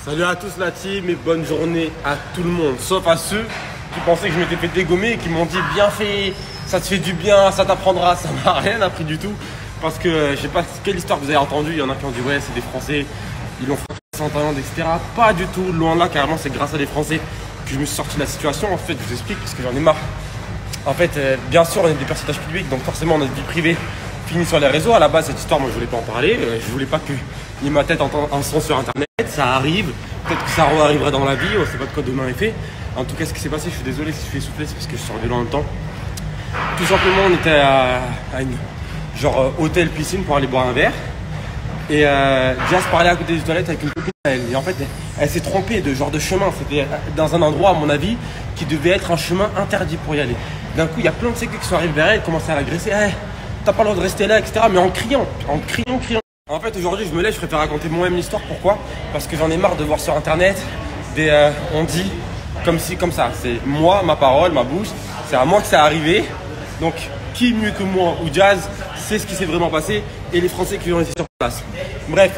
Salut à tous la team et bonne journée à tout le monde. Sauf à ceux qui pensaient que je m'étais fait dégommer et qui m'ont dit bien fait, ça te fait du bien, ça t'apprendra. Ça m'a rien appris du tout. Parce que je sais pas quelle histoire vous avez entendue. Il y en a qui ont dit ouais c'est des Français, ils l'ont fait 100 ans, etc. Pas du tout, loin de là, carrément c'est grâce à des Français que je me suis sorti de la situation. En fait je vous explique parce que j'en ai marre. En fait bien sûr on est des personnages publics donc forcément notre vie privée finit sur les réseaux. À la base cette histoire moi je voulais pas en parler. Je voulais pas que ni ma tête en son sur internet. Ça arrive, peut-être que ça arrivera dans la vie, on sait pas de quoi demain est fait. En tout cas ce qui s'est passé, je suis désolé si je suis essoufflé, c'est parce que je sors de loin le temps. Tout simplement on était à une genre hôtel piscine pour aller boire un verre. Et Jazz parlait à côté des toilettes avec une copine à elle. Et en fait elle s'est trompée de genre de chemin. C'était dans un endroit à mon avis qui devait être un chemin interdit pour y aller. D'un coup il y a plein de sécu qui sont arrivés vers elle, commençaient à l'agresser. Hey, t'as pas le droit de rester là, etc. Mais en criant. En fait aujourd'hui je me lève, je préfère raconter moi-même l'histoire. Pourquoi? Parce que j'en ai marre de voir sur internet des on dit comme ci, comme ça. C'est moi, ma parole, ma bouche, c'est à moi que ça arrivé. Donc qui mieux que moi ou Jazz sait ce qui s'est vraiment passé et les Français qui ont été sur place. Bref,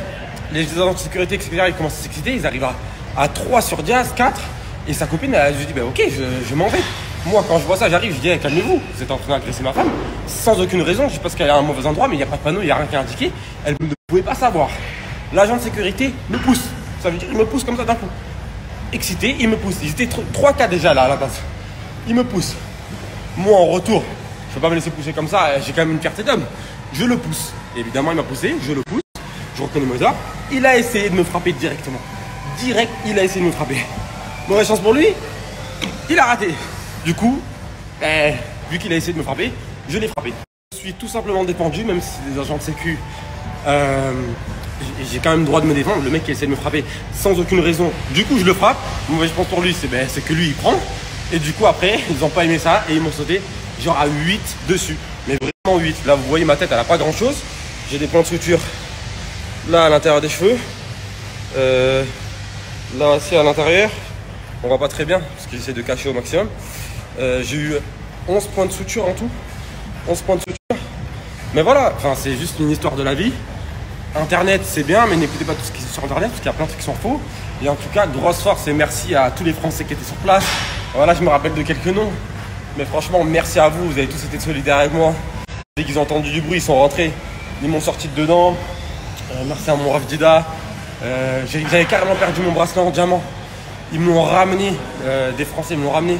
les agents de sécurité, etc. ils commencent à s'exciter, ils arrivent à 3 sur Jazz, 4 et sa copine elle lui dit bah ok je m'en vais. Moi quand je vois ça j'arrive, je dis hey, calmez-vous, vous êtes en train d'agresser ma femme sans aucune raison, je sais pas parce qu'elle est à un mauvais endroit mais il n'y a pas de panneau, il n'y a rien qui est indiqué, elle ne pouvait pas savoir. L'agent de sécurité me pousse, ça veut dire il me pousse comme ça d'un coup. Excité, il me pousse, ils étaient 3-4 déjà là à la base. Il me pousse. Moi en retour, je ne peux pas me laisser pousser comme ça, j'ai quand même une fierté d'homme. Je le pousse, évidemment il m'a poussé, je le pousse, je reconnais mes ordres, il a essayé de me frapper directement. Direct, il a essayé de me frapper. Mauvaise chance pour lui, il a raté. Du coup, vu qu'il a essayé de me frapper, je l'ai frappé. Je suis tout simplement défendu, même si c'est des agents de sécu. J'ai quand même le droit de me défendre. Le mec qui essaie de me frapper sans aucune raison. Du coup, je le frappe. Mauvaise chance pour lui, c'est que lui, il prend. Et du coup, après, ils n'ont pas aimé ça et ils m'ont sauté genre à 8 dessus. Mais vraiment 8. Là, vous voyez, ma tête, elle n'a pas grand-chose. J'ai des points de suture là à l'intérieur des cheveux. Là aussi à l'intérieur. On voit pas très bien parce que j'essaie de cacher au maximum. J'ai eu 11 points de suture en tout. 11 points de suture. Mais voilà, enfin, c'est juste une histoire de la vie. Internet, c'est bien, mais n'écoutez pas tout ce qui est sur Internet parce qu'il y a plein de trucs qui sont faux. Et en tout cas, grosse force et merci à tous les Français qui étaient sur place. Voilà, je me rappelle de quelques noms. Mais franchement, merci à vous. Vous avez tous été solidaires avec moi. Dès qu'ils ont entendu du bruit, ils sont rentrés. Ils m'ont sorti de dedans. Merci à mon ref Dida. J'avais carrément perdu mon bracelet en diamant. Ils me l'ont ramené. Des Français me l'ont ramené.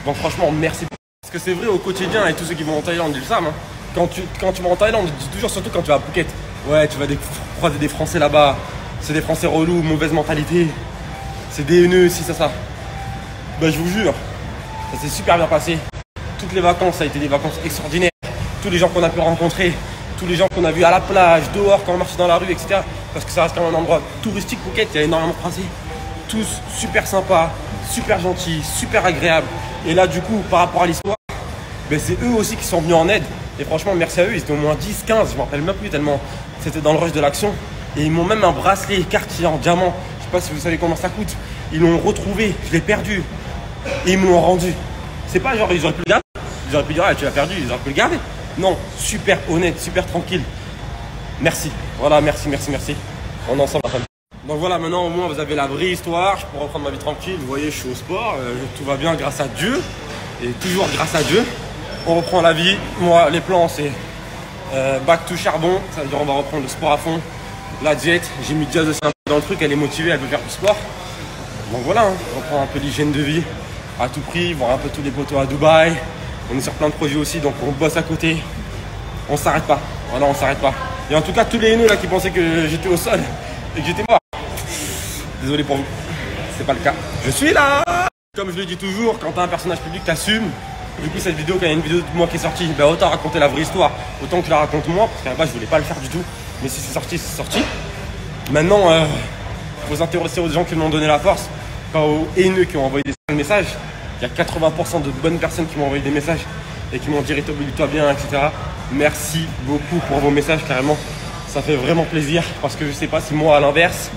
Donc franchement, merci. Parce que c'est vrai au quotidien, et tous ceux qui vont en Thaïlande, ils le savent. Hein. Quand tu vas en Thaïlande, on dit toujours, surtout quand tu vas à Phuket. Ouais, tu vas croiser des Français là-bas. C'est des Français relous, mauvaise mentalité. C'est des haineux, si, ça. Bah, je vous jure, ça s'est super bien passé. Toutes les vacances, ça a été des vacances extraordinaires. Tous les gens qu'on a pu rencontrer, tous les gens qu'on a vus à la plage, dehors, quand on marchait dans la rue, etc. Parce que ça reste quand même un endroit touristique, Phuket, il y a énormément de Français. Tous super sympas, super gentils, super agréables. Et là, du coup, par rapport à l'histoire, ben, c'est eux aussi qui sont venus en aide. Et franchement, merci à eux, ils étaient au moins 10, 15, je ne me rappelle même plus tellement c'était dans le rush de l'action. Et ils m'ont même un bracelet Cartier en diamant. Je ne sais pas si vous savez comment ça coûte. Ils l'ont retrouvé, je l'ai perdu. Et ils me l'ont rendu. C'est pas genre, ils auraient pu le garder. Ils auraient pu dire, ah, tu l'as perdu, ils auraient pu le garder. Non, super honnête, super tranquille. Merci. Voilà, merci. On est ensemble, la famille. Donc voilà, maintenant au moins vous avez la vraie histoire. Je peux reprendre ma vie tranquille. Vous voyez, je suis au sport. Tout va bien grâce à Dieu. Et toujours grâce à Dieu. On reprend la vie. Moi, les plans, c'est back to charbon. Ça veut dire on va reprendre le sport à fond. La diète, j'ai mis Jazz aussi un peu dans le truc. Elle est motivée, elle veut faire du sport. Donc voilà, hein, on reprend un peu l'hygiène de vie à tout prix. Voir un peu tous les poteaux à Dubaï. On est sur plein de projets aussi, donc on bosse à côté. On s'arrête pas. Voilà, on s'arrête pas. Et en tout cas, tous les haineux là qui pensaient que j'étais au sol et que j'étais mort. Désolé pour vous, c'est pas le cas. Je suis là. Comme je le dis toujours, quand t'as un personnage public, t'assumes. Du coup, cette vidéo, quand il y a une vidéo de moi qui est sortie, ben, autant raconter la vraie histoire, autant que je la raconte moi, parce qu'à la base, je voulais pas le faire du tout. Mais si c'est sorti, c'est sorti. Maintenant, faut s'intéresser aux gens qui m'ont donné la force, pas aux haineux qui ont envoyé des messages. Il y a 80% de bonnes personnes qui m'ont envoyé des messages et qui m'ont dit rétablis-toi bien, etc. Merci beaucoup pour vos messages, carrément. Ça fait vraiment plaisir parce que je sais pas si moi, à l'inverse,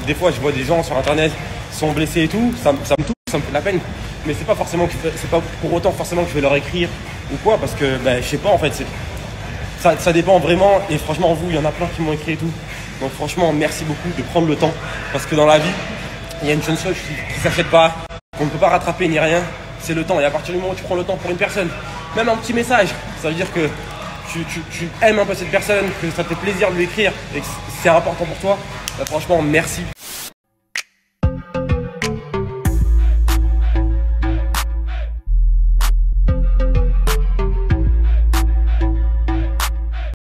des fois, je vois des gens sur internet qui sont blessés et tout, ça me touche, ça me fait de la peine. Mais c'est pas forcément c'est pas pour autant forcément que je vais leur écrire ou quoi, parce que ben, je sais pas en fait, ça dépend vraiment. Et franchement, vous, il y en a plein qui m'ont écrit et tout. Donc franchement, merci beaucoup de prendre le temps. Parce que dans la vie, il y a une chose qui ne s'achète pas, qu'on ne peut pas rattraper ni rien, c'est le temps. Et à partir du moment où tu prends le temps pour une personne, même un petit message, ça veut dire que tu aimes un peu cette personne, que ça te fait plaisir de lui écrire et que c'est important pour toi. Bah, franchement, merci.